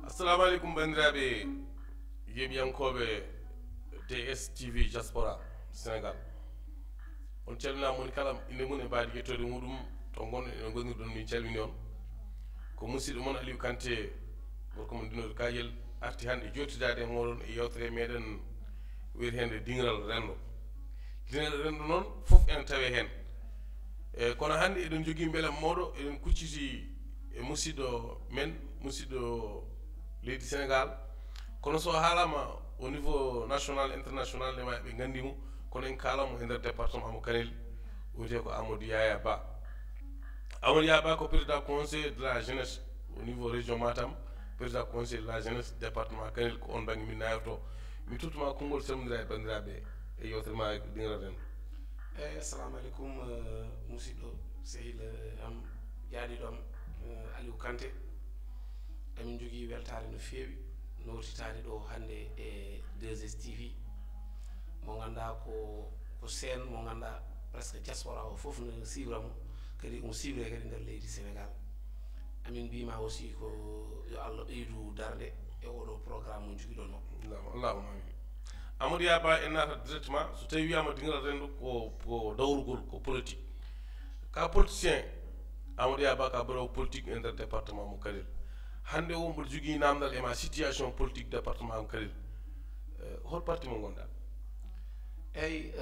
assalamu alaikum bandiraɓe yeɓiyankoɓe DSTV diaspora sénégal on calminama woni kala inde mum e mbaadi yettode muɗum to gonɗon ene gonirɗon min calmini on ko musidɗo moon Aliou Kanté gorko mon dinode kayel arti hannde jottidade e moɗon e yewtere meɗen wiyetede dingiral rendo noon fof ene tawe hen e kono hannde eɗen jogui beelam mawɗo eɗen kucciti e musidɗo men musidɗo leydi sénégal kono so haalama au niveau national international ne wawi ɓe gandimo kono en kalamo e nder département mo Kanel wiyete ko Amadou Yaya Ba. Amadou Yaya Ba ko président conseil de la jeunesse au niveau région Matam, président conseil de la jeunesse département Kanel ko on bangi min nayorto mi tottuma konngol salmodira e bandiraɓe e yewtere ma dingira den. Assalamu alaikum musidɗo sehil am jaaɗiɗo am Aliou Kanté emin jogui weltare no feewi nowtitade ɗo hannde e 2STV mo ganduɗa ko scène mo ganduɗa presque diaspora o foof no siwramo kadi omo siwre kadi nder leydi sénégal amin mbima aussi ko yo Allah ɓeydu darde e oɗo programme mo joguiɗon o allahuma amin. Amadou Yaya Ba en nata directement so tawi wiyama dingal rendo ko dawrugol ko politique ka politicien Amadou Yaya Ba ka baɗowo politique e nder département mo Kanel hande o mboɗo jogui namdal e ma situation politique département mo Kanel hol parti mo gonɗa? eyyi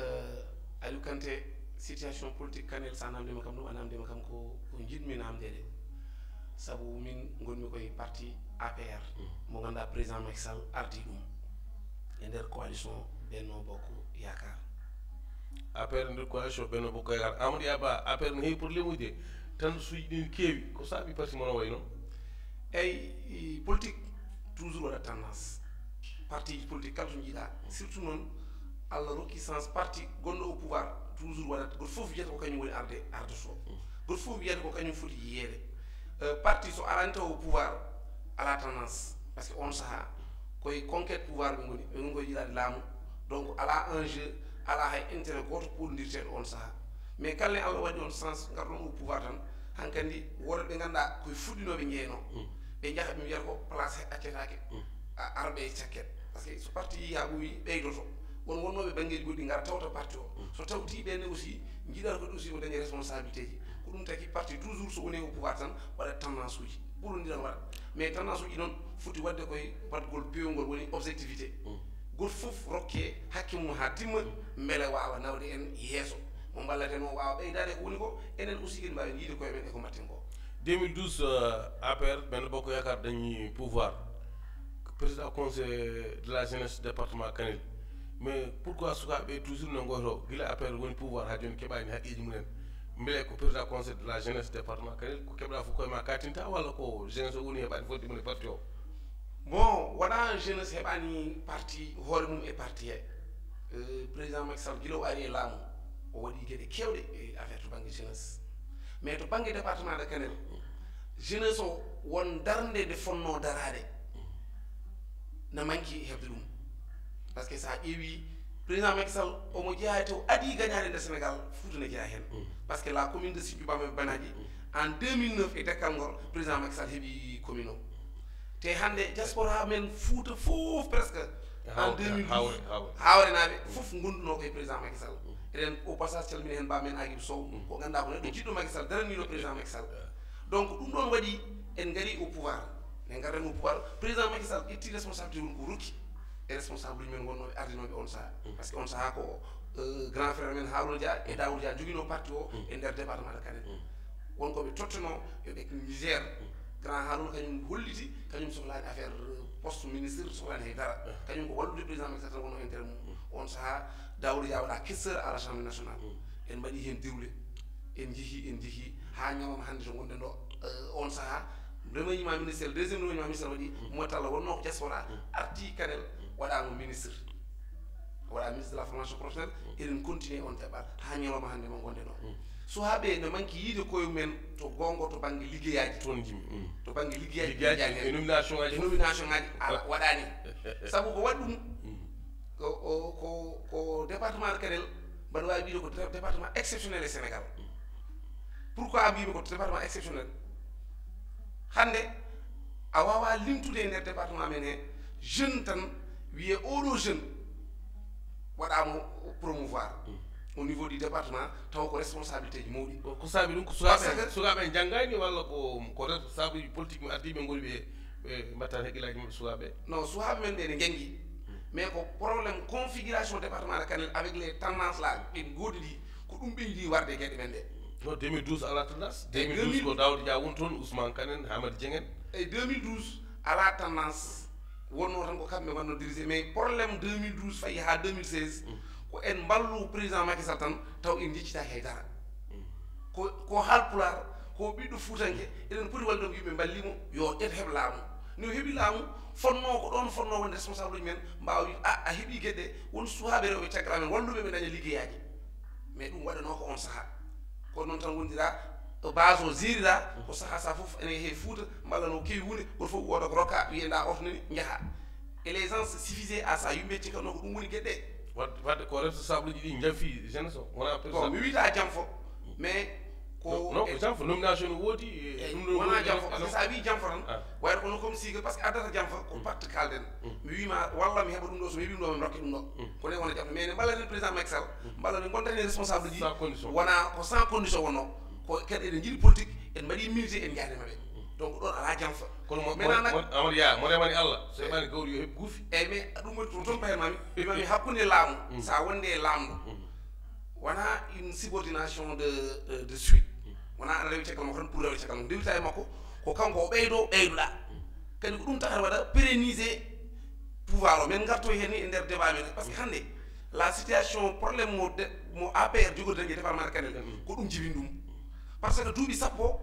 Aliou Kanté situation politique Kanel sa namdima kam ɗum a namdima kam ko jiɗmi namdede saabu min gonmi koye parti APR mo ganduɗa président Macky Sall ardi ɗum e nder coalition Benno Bokk Yakar. APR nder coalition Benno Bokk Yakar Amadou Yaya Ba APR no heewi probléme uji de tan suji ɗin keewi ko saabi parti mono way noon? eyyi politique toujours waɗa tendance parti politique kala to jiiɗa surtout noon Allah rokki sens parti gonɗo au pouvoir toujours waɗat goto fof wiyata ko kañum woni ardoto goto fof wiyata ko kañum foti yiyeede parti so arani taw au pouvoir ala tendance par ce que on saaha koye conquête pouvoir ɓe goni koye yiɗade laamu donc ala enjeu ala hay intérêt goto poɗodirteɗo on saaha mais kalne Allah waɗi on sens garɗon au pouvoir tan hankkandi woɗɓe ɓe ganduɗa koye fuɗɗinoɓe jeeyno ɓe jaaha ɓe wiyata ko place accetake arɓe e cakket par ce que so parti yi ha ɓooyi ɓeydoto won wonnoɓe banggueji goɗɗi gara tawta parti o so tawti ɓenne aussi jiiɗata koɗe aussi o dañi responsabilité ji ko ɗum taki parti toujours so woni au pouvoir tan waɗat tendance uji ɓuurodiran waɗa mais tendance uji noon foti wadde koye watgol pewgol woni objectivité goto fof rokke hakke mum ha timma beele wawa nawde en yeeso mo ballaten o wawa ɓeydade ko woni ko enen aussi kadi mbawi yiide koye men e ko mbatten ko 2012 APR Benno Bokk Yakar dañi pouvoir président conseil de la jeunesse département Kanel mais pourquoi sukaɓe toujours no goto guila APR woni pouvoir ha joni keɓani haqqiji mumen beele ko président conseil de la jeunesse département Kanel ko keɓɗa fof koye ma katinta walla ko jeunesse o woni heɓani fodde mum e parti o? bon waɗa jeunesse heɓani parti hoore mum e parti he président Macky Sall guila o ari e laamu o waɗi gueɗe kewɗe e affaire to banggue jeunesse mais to banggue département de Kanel jeunesse o won darde nde fonno darade na manki hebde ɗum par ce que sa ƴeewi président Macky Sall omo jeeya taw adi gagnade nder Sénégal Fouta ne jeeya hen par ce que la commune de Sédhiou Bamba Banaji en 2009 e Dekkal Ngor président Macky Sall heeɓi commune o te hande diaspora men Fouta fof presque en 2012 hawre naɓe fof gonduno koye président Macky Sall eɗen au passage calmini hen mbamen Aguibou Sow ko ganduɗa ko neɗɗo jiɗɗo Macky Sall daraniɗo président Macky Sall donc ɗum ɗon waɗi en gari au pouvoir en garren au pouvoir président Macky Sall itti responsabilité woni ko rokki e responsable men gonnoɓe ardinoɓe on saaha par ce que on saaha ko grand frère men Harouna Dia e Daoud Dia joguino parti o e nder département de Kanel wonkoɓe tottuno yoɓe misère grand Harouna kañum holliti kañum sohlani affaire poste ministre sohlani haydara kañum ko wallude président Macky Sall tan wonno intérêt mum on saaha Daoud Dia waɗa questeur à l'Assemblée nationale en mbaɗi hen déroulé en jeehi ha ñalawma hannde to gonɗen ɗo on saaha remaniement ministériel deuxième remaniement ministériel waɗi motalla wonno ko diaspora arti Kanel waɗama ministre waɗa ministre de la formation professionnelle eɗen continue on deɓat ha ñalawma hannde mo gonɗen ɗo sukaɓe ne manque yiide koye men to gongo to banggue liggeyaji toon jimi to banggue liggeyaji e nomination ngaji ala waɗani saabu ko waɗi ɗum ko département de Kanel mbaɗa wawi wiide ko département exceptionnel e Sénégal pourquoi mbimi ko département exceptionnel hande a wawa wawa limtude e nder département men he jeune tan wiye oɗo jeune waɗamo promouvoir au niveau du département taw ko responsabilité ji mawɗi ko saabi ɗum ko sukaɓe janggani walla ko responsable politique mi ardi ɓe goni ɓe mbattani haqqillaji mabɓe sukaɓe non sukaɓe men ɓe ne janggi mais ko probléme configuration département de Kanel avec les tendances là ɓe goodi ɗi ko ɗum ɓeydi warde gueɗe men ɗe non 2012 ala tendance 2012 ko Daouda Dia woni toon Ousmane Kanen Hamad Diengen e 2012 ala tendance wonno tan ko kamɓe gonno dirigé mais probléme 2012 fayi ha 2016 ko en ballu président Macky Sall tan taw en jeccitaki haydara ko haalpular ko ɓiɗɗo fuutanke eɗen poti walde ɗon yimɓe ballimo yo ƴet heɓ laamu no heeɓi laamu fonno ko ɗon fonno wonde responsable uji men mbawa wi a heeɓi gueɗɗe won sukaɓe rewɓe caggal men walluɓe ɓe daña liggeyaji mais ɗum waɗano ko on saaha ko noon tan wondira base o zirira ko saaha sa foof ene he Fouta mballa no kewi hunde goto fof woda ko rokka wiyenda oto nani jaaha et les gens suffisaient à ça yimɓe cikkanno ko ɗum woni gueɗɗe wadde ko responsable uji ɗi jaafi jeunesse o wona bon mi wiyta jam fo mais non ko jam fo nomination no woodi wona jam fo par ce que sa wi jam fo tan wayata kono comme siga par ce que addata jam fo ko batte kalden mi wima walla mi heɓa ɗum ɗo so mi heeɓi ɗum ɗo mi rokke ɗum ɗo kone wona jam mais ne mballani président Macky Sall mballa ne gontani responsable ji wona ko sans condition wonno ko kadi eɗen jiiɗi politique en mbaɗi milité en jaademaɓe donc ɗon ala jam fa kono Amadou Ya mo remani Allah so heɓani gawri yo heɓ guufi eyyi mais ɗum woni toon pahenmami wimami hakkude laamu sa wonde e laamɗo wona une subordination de suite wona aɗa rewi caggal makko tan pour rewi caggal makko dewita e makko ko kanko o ɓeydo ɓeyduɗa kadi ko ɗum takata waɗa pérenniser pouvoir o min gartoy hen ni e nder débat men par ce que hannde la situation probléme mo APR jogori dañde département de Kanel ko ɗum jibin ɗum par ce que duuɓi sappo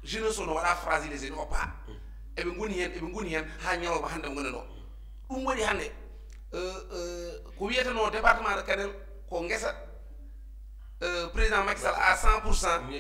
jeunesse o no waɗa fragilisé no oppa eɓe goni hen ha ñalawma hannde mo gonen ɗo ɗum waɗi hannde ko wiyeteno département de Kanel ko guesa président Macky Sall à 100%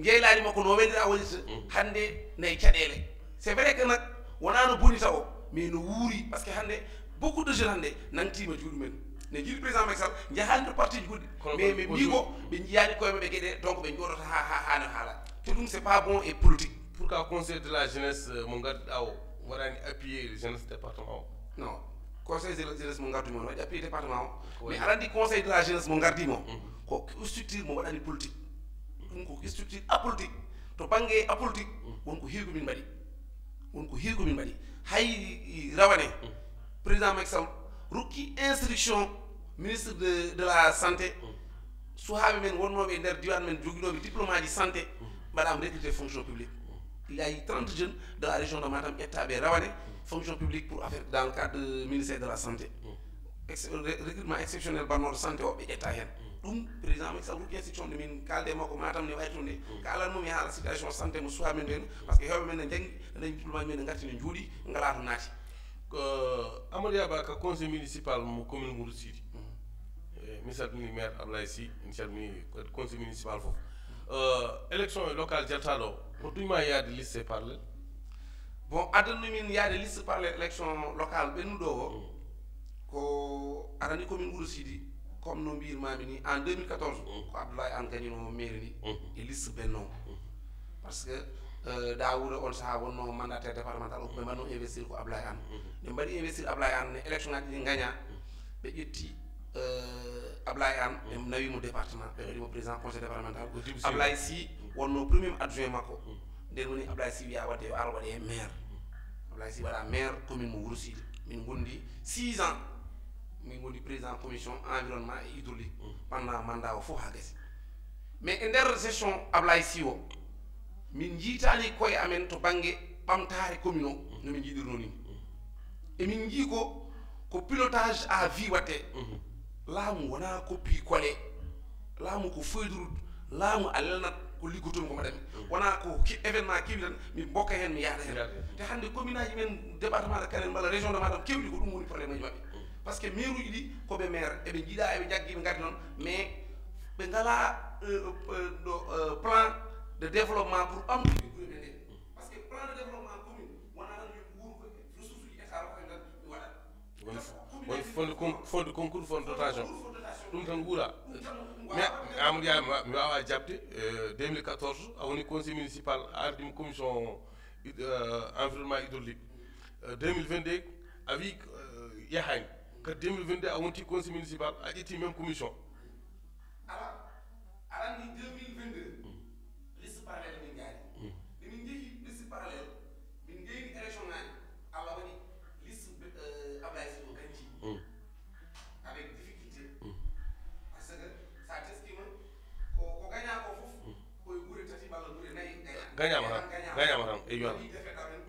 jeeylaadi makko no weldira wonita hannde nayi caɗele c'est vrai que nak wona no bonita o mais no wuuri par ce que hannde beaucoup de jeunes hannde nangtima juuɗe men ne jiiɗi président Macky Sall jahani to parti ji goɗɗi mais ɓe mbi ko ɓe jiyani koye maɓe gueɗe donc ɓe jooɗota ha no haala te ɗum c'est pas bon et politique pourquoi conseil de la jeunesse mo gardiɗa o waɗani appuyer jeunesse département o non conseil de la jeunesse mo gardumi on waɗi appuyer département o mais aɗa andi conseil de la jeunesse mo gardimo ko structure mo waɗani politique ɗum ko structure apolitique to banggue apolitique wonko heewi komin mbaɗi hay rawane président Macky Sall rokki instruction ministre de la santé suhaɓe men wonnoɓe e nder diwan men joguinoɓe diplôme aji santé mbaɗama recruté fonction publique il y a eu 30 jeunes de la région de Matam ƴettaɓe rawane fonction publique pour affaire dans le cadre du ministère de la santé recrutement exceptionnel bannoɗo santé o ɓe ƴetta hen ɗum président Macky Sall rokki instruction de min kalde makko Matam ne wayi toon de ka alan mum e haala situation santé mo suhaɓe men nden par ce que hewɓe men ne janggi ne dañi diplôme aji men ne garti ne juuɗi ngala to naati Amadou Ya Ba ka conseil municipal mo commune Mourou Sidi mi salmini maire Ablaye Sy mi salmini conseil municipal fof élection locale jaltaɗo o ɗumma yaade liste parallèle bon addanno min yaade liste parallèle élection locale ɓennuɗo o ko arani commune Mourou Sidi comme no mbirmami ni en 2014 ko Abdoulaye Anne gagnino mairie ni e liste benno parce que Daouda on saha wonno mandataire départemental o ɓe mbanno investir ko Abdoulaye Anne ɓe mbaɗi investir Abdoulaye Anne ne élection ngaji ɗi gagna ɓe ƴetti Abdoulaye Anne ɓe nawimo département ɓe waɗimo président conseil départemental Abdoulaye Sy wonno premier adjoint makko nden woni Abdoulaye Sy wiya wadde yo ar waɗe maire Abdoulaye Sy waɗa maire commune mo Wouro Sidi min gondi 6 ans min gondi président commission environnement et hydraulique pendant mandat o fof ha gasi mais e nder gestion Abdoulaye Sy o min jiitani koye amen to banggue ɓamtare commune o nomin jiiɗirno ni emin jii ko pilotage à vie watte laamu wona copie collé laamu ko feuille de route laamu a lelnat ko liggotomi ko mbaɗami wona ko événement kewi tan mi bokka hen mi yaada hen te hande commune aji men département de Kanel walla région de Matam kewɗi ko ɗum woni probléme aji mabɓe par ce que maire uji ɗi koɓe maire eɓe jiiɗa eɓe jaggi ɓe gaddi noon mais ɓe ngala plan de développement pour amtude guure men nde par ce que plan de développement commune wona tan yo wuuro ko ressource uji état rokkani tan mi waɗat woni fond de concours fond de dotation ɗum tan guura mais Amadou Ya mi wawa jabde 2014 a woni conseil municipal a ardima commission environnement hydraulique 2022 avec Yahagne que 2022 a wonti conseil municipal a ƴetti même commission ala ni 2022 liste parallèle min gaari min jeehi liste parallèle min ngeeni élection ngaji Allah waɗi liste Ablaye Sy o ganci avec difficulté parce que sa teskima ko gaña ko fof koye ɓuure tati balla ɓuure nayyi gañama tan e yoon defet amen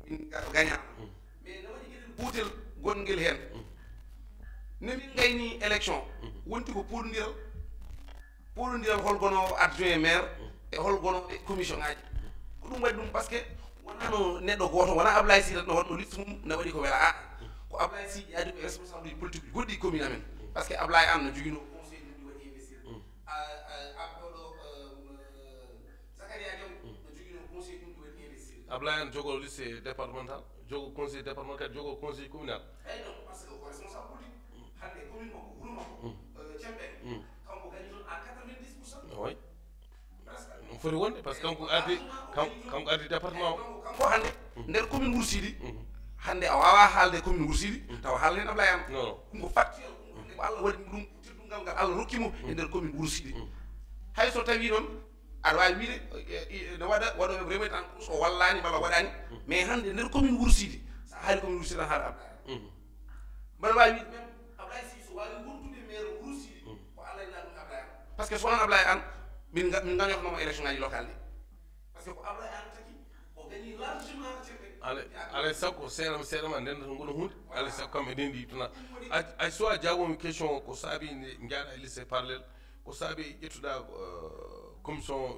min gañama mais ne waɗi gueɗel gotel gonguel hen ne min gayni élection wonti ko poɗodiral holgono adjoint maire e holgono e commission ngaji ko ɗum waɗi ɗum par ce que wonano neɗɗo goto wona Ablaye Sy tan ɗo wonɗo liste mum ne waɗi ko wela a ko Ablaye Sy yaadi ko responsable uji politique uji goɗɗi commune amen par ce que Ablaye an no joguino conseil ɗum ɗi waɗi investir abɗoɗo Zacharia Diaw no joguino conseil ɗum ɗi waɗi investir Ablaye an jogo liste départemental jogo conseil départemental jogo conseil communal eyi non par ce que ko responsable politique hande commune makko wuuro makko Cempen kanko gañi toon à 90%. oui ɗum foti wonde par ce que kanko ardi département o kanko hande nder commune Woursidi hande a wawa haalde commune Woursidi tawa haala hen Ablaye an non ɗum ko factuel ko Allah waɗi ɗum teddungal ngal Allah rokkimo e nder commune Woursidi hay so tawi noon aɗa wawi wiide ne waɗa waɗoɓe remet en cause o wallani walla waɗani mais hande nder commune Woursidi sa haali commune Woursidi tan haala Ablaye mbaɗa wawi wiide même Ablaye Sy so wawi wontude maire Woursidi ko Allah ina ɗum Ablaye an par ce que so wonan Ablaye an min gañotonomo élection ngaji local ɗi par ce que ko Ablaye an tagi o gañi largement alay sakko seeɗama ndenda to gono hunde alay sakko kamɓe ndendi tona a soit jaabomi question ko saabi jaaɗa e liste parallèle ko saabi ƴettuɗa commission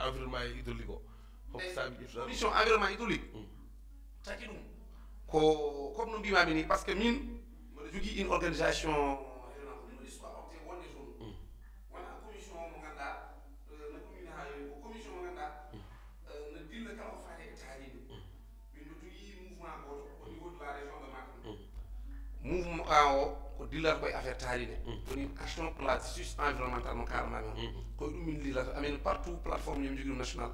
environnement et hydraulique o hoko saabi ƴettuɗa commission environnement hydraulique tagi ɗum ko comme no mbimami ni par ce que min mbiɗa jogui une organisation mouvement o ko dillata koye affaire taaride woni action pour la justice environnementale mo kalanami o koye ɗum min dillata amin partout plateforme yomi jogui ɗum national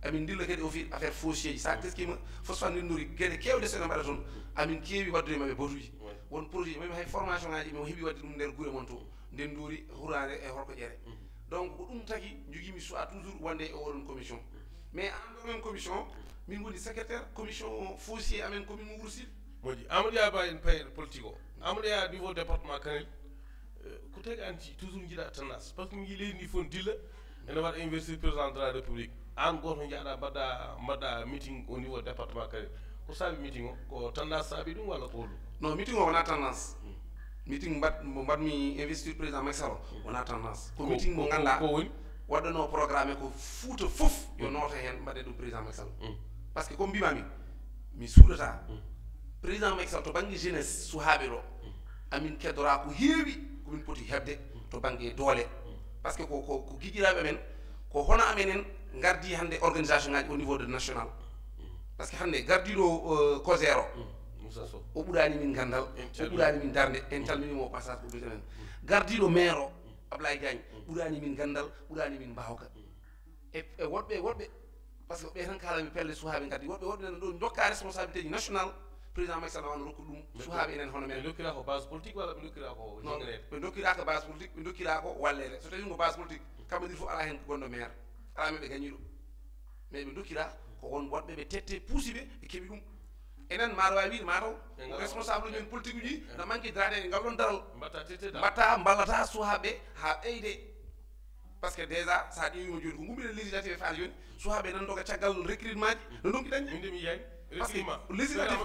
amin dilla kadi o fi affaire foncier ji sa teskima phosphate ndendori gueɗe kewɗe sene mbaɗa toon amin keewi waddude maɓe batuji won projet mami hay formation ngaji mi heeɓi wadde ɗum nder guure mon to ndendori hurade e holko ƴere donc ko ɗum tagui joguimi soit toujours wonde e oɗon commission mais en ɗo même commission min woni secrétaire commission foncier amen commune Woursidi moƴƴi Amadou Yaba en payre politique o Amadou Ya niveau département Kanel ko tagi anti toujours jiiɗa tendance par ce que mi jii leydi ndi fof dilla ene waɗa investir président de la république an goto jaaɗa mbaɗɗa meeting au niveau département Kanel ko saabi meeting o ko tendance saabi ɗum walla ko holɗum non meeting o wona tendance meeting mo mbaɗmi investir président Macky Sall wona tendance ko meeting mo ganduɗa ko woni waɗano programme ko Fouta fof yo noto hen mbaɗe ɗum président Macky Sall par ce que comme mbimami mi suuɗata président Macky Sall to banggue jeunesse suhaaɓe ɗo amin keddora ko heewi komin poti hebde to banggue doole par ce que ko guiƴiraɓe men ko hono amen en gardi hande organisation ngaji au niveau de national par ce que hande gardiɗo COSER o ɓuurani min gandal o ɓuurani min darde en calminimo au passage ko mbiten en gardiɗo maire o Ablaye Diagne ɓuurani min gandal ɓuurani min mbawka e woɗɓe par ce que ɓe tan kalami pelle suhaaɓe gaddi woɗɓe nana ɗo dokka responsabilité ji national président Macky Sall wano rokku ɗum suhaaɓe enen hono men ɓe dokkira ko base politique walla ɓe dokkira ko jongganede ɓe dokkira ko base politique ɓe dokkira ko wallede so tawi ko base politique kamɓe ɗiɗi fof ala hen gonɗo maire ala men ɓe gañiɗo mais ɓe dokkira ko won woɗɓe ɓe tette puusiɓe ɓe keeɓi ɗum enen maɗa wawi wiide mataw responsable uji men politique uji no manque drade e ngal ɗon daral mbatta ballata suhaaɓe ha ɓeyde par ce que déjà sa ƴeewima joni ko gummina législative e faade joni suhaaɓe nan doga caggal recrutement ji no donki dañde min de mi yiyani parce que législative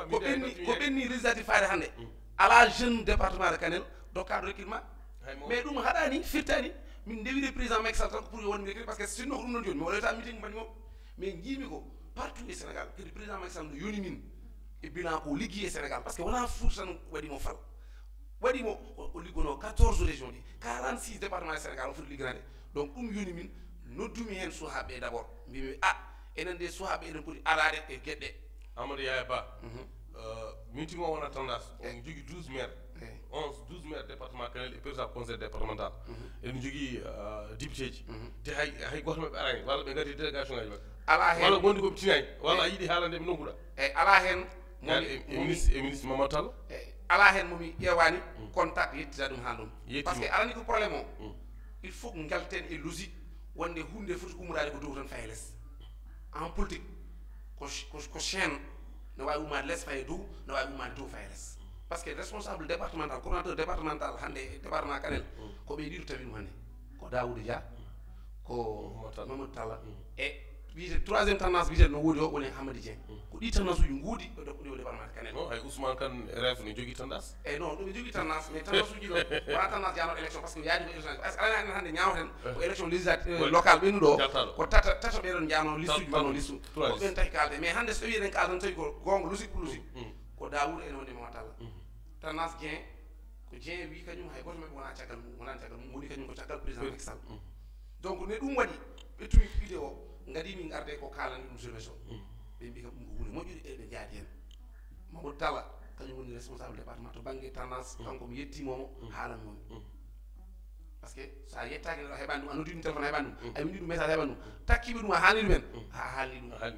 ko ɓenni législative faade hannde ala jeune département de Kanel dokkaɗo recrutement mais ɗum haɗani firtani min ndewiri président Macky Sall tan ko pour wonmi recrutement par ce que sinno ko ɗum ɗon joni mi waɗata meeting mbaɗi mo mais jiimi ko partout e Sénégal kadi président Macky Sall no yoni min e bilan ko liggi e Sénégal par ce que wona Fouta tan waɗimo fal waɗimo o liggono 14 régions ɗi 46 département e Sénégal o foti ligganade donc ɗum yoni min noddumi hen suhaaɓe d' abord mbimi enen de suhaaɓe enen poti arade e gueɗɗe Amadou Yaya Ba meeting o wona tendance on jogui 12 maire 11 12 maire département Kanel et président conseil départemental eɗen jogui député ji te hay goto mabɓe arani walla ɓe gati délégation ngaji mabɓe ala hen walla gondi koɓe tinayi walla a yiiɗi haalande ɓe nokkuɗa ala hen ministre Mamadou Talla ala hen momi ƴewani contact yettita ɗum ha ɗum par ce que alani ko probléme o il faut que galten e logique wonde hunde foti ummorade ko dow tan faye less en politique ko chaîne ne wawi ummade less faye dow ne wawi ummade dow faye less par ce que responsable départemental coordonnateur départemental hande département Kanel ko ɓe ɗiɗo tawi ɗum hande ko Daoudou Dia ko Mamadou Talla e wiyete troisiéme tendance wiyete no woodi o woni Hamady Dieng ko ɗi tendance uji guudi ɗo département Kanel non hay Ousmane Kane ref ne jogui tendance non ɗum ɓe jogui tendance mais tendance uji ɗo wona tendance janoɗo élection par ce que yaadi ko élection par ce que alani hande ñawaten ko élection législative local ɓennuɗo ko tata ɓeɗon jano liste uji mbanno liste ko ɓen tawi kalde mais hande so tawi eɗen kaldan tawi ko gonga logique pour logique ko Daoudou ene wonde Mamadou Talla tendance Dieng ko Dieng wi kañum hay goto mabɓe wona caggal mum wonani caggal mum woni kañum ko caggal président Macky Sall donc ne ɗum waɗi ɓettumi idée o gadi min arde ko kalani ɗum solution ɓe mbi kam ɗum ko hunde moƴƴude e ɓe jaadi hen Mamadou Talla kañum woni responsable département to banggue tendance kanko mi yettimomo haalanmomi par ce que sa yettaki neɗo heɓani ɗum a noddi ɗum téléphone heɓani ɗum a windi ɗum message heɓani ɗum takkiɓe ɗum a haalni ɗumen ha haalni ɗum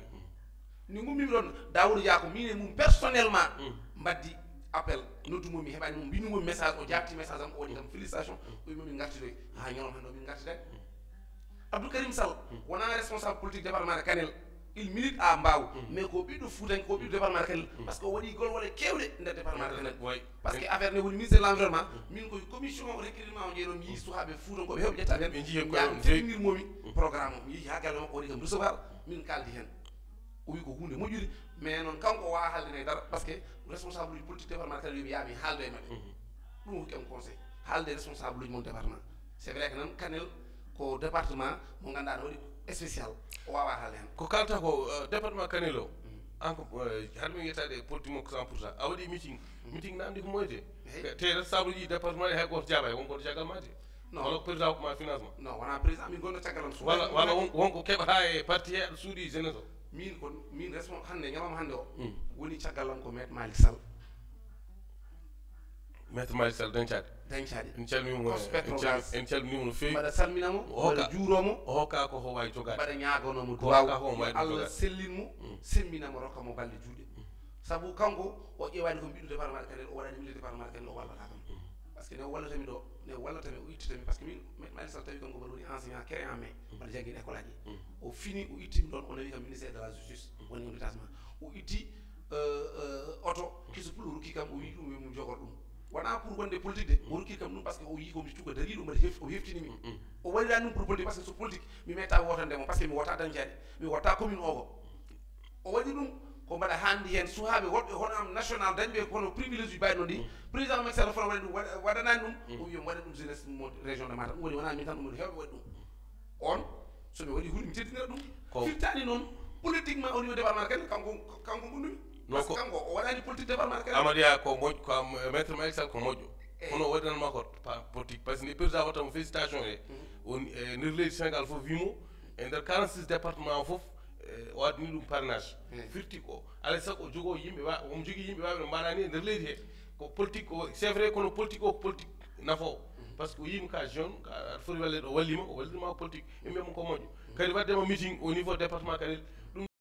ni gummimi ɗon Daoudou Dia ko min e mum personnellement mbaddi appel noddumomi heɓani mum mbinomomi message o jabti message am o waɗi kam félicitation o wima min gartidoy ha ñalom hande o min gartidani Abdou Karim Sall wona responsable politique département de Kanel il milite à Mbaw mais ko ɓiɗɗo Foutanke ko ɓiɗɗo département de Kanel par ce que o waɗi golwole kewɗe nder département de Kanel par ce que affaire ne woni ministre de l'environnement min koye commission recrutement o jeeɗo mi yii sukaɓe Foutankoɓe hewɓe ƴetta hen mi teddinirmomi programme o mi yii ha galle makko waɗi kam recevoir min kaldi hen o wi ko hunde moƴƴude mais noon kanko o wawa haaldene dara par ce que responsable uji politique département de Kanel wimi yaami haaldo e mabɓe ɗum hokki am conseil haalde responsable uji mon département c' est vrai que nan Kanel ko département mo ganduɗa ne waɗi spécial o wawa haalde hen ko kalta ko département Kanel o encore haɗa min yettade politique makko 100% a waɗi meeting namdi ko moyte te responsable uji département hay goto jaaba hay wonko caggal mate walla ko président hokkuma financement non wona président min gonno caggal on walla wonko keɓata e parti he aɗa suuɗi jeunesse o min hande ñalawma hande o woni caggal am ko maître Malick Sall maître Malick Sall dañcade en calmimo en calminimo no fewi mbaɗa salminamo mbaɗa juuromo o hokka ko ho wawi jogade mbaɗa ñagonomo duwaw Allah sellinmo semminamo rokkamo balɗe juuɗe saabu kanko o ƴewani ko ɓiɗɗo département de Kanel o waɗani milde département de Kanel o wallata kam par ce que ne wallatami ɗo ne wallatami o ittitami par ce que min maître Malick Sall tawi kanko mbaɗa woni enseignant créé en mai mbaɗa jangguiɗe école aji o fini o ittimi ɗon o nawi kam ministére de la justice woni on détachement o itti auto kiso pulo rokki kam o wi ɗum mum jogor ɗum wona pour wonde politique de o rokki kam ɗum par ce que o yii komi cuka dariɗo mbaɗa o heftinimi o waɗirani ɗum pour politique par ce que so politique mi metta wotandemo par ce que mi wota dañdiade mi wota commune o ko o waɗi ɗum ko mbaɗa handi hen sukaɓe woɗɓe hono am national dañɓe hono privilége uji mbayɗo ndi président Macky Sall fona waɗi ɗum waɗanani ɗum o wi mi waɗa ɗum jeunesse mo région de Matam ɗum woni wona min tan ɗum woni hewɓe waɗi ɗum on somi waɗi hunde mi teddinira ɗum firtani noon politiquement au niveau département Kanel kanko gonɗumi par ce que kanko o waɗani politique département Kanel Amadiya ko moƴƴo ko maître Malick Sall ko moƴƴo kono o waɗanma ko politique par ce que ni président wattamo félicitation e woni e nder leydi Sénégal fof wimo e nder 46 département fof o addani ɗum parrainage firti ko alay saago o jogo yimɓe omo jogui yimɓe wawɓe no mbaɗani e nder leydi he ko politique o c' est vrai kono politique o ko politique nafowo par ce que o yimi ka jeune aɗa foti wallede o wallima o wallidima politique ɓe mbiyamo ko moƴƴo kadi waddema meeting au niveau département Kanel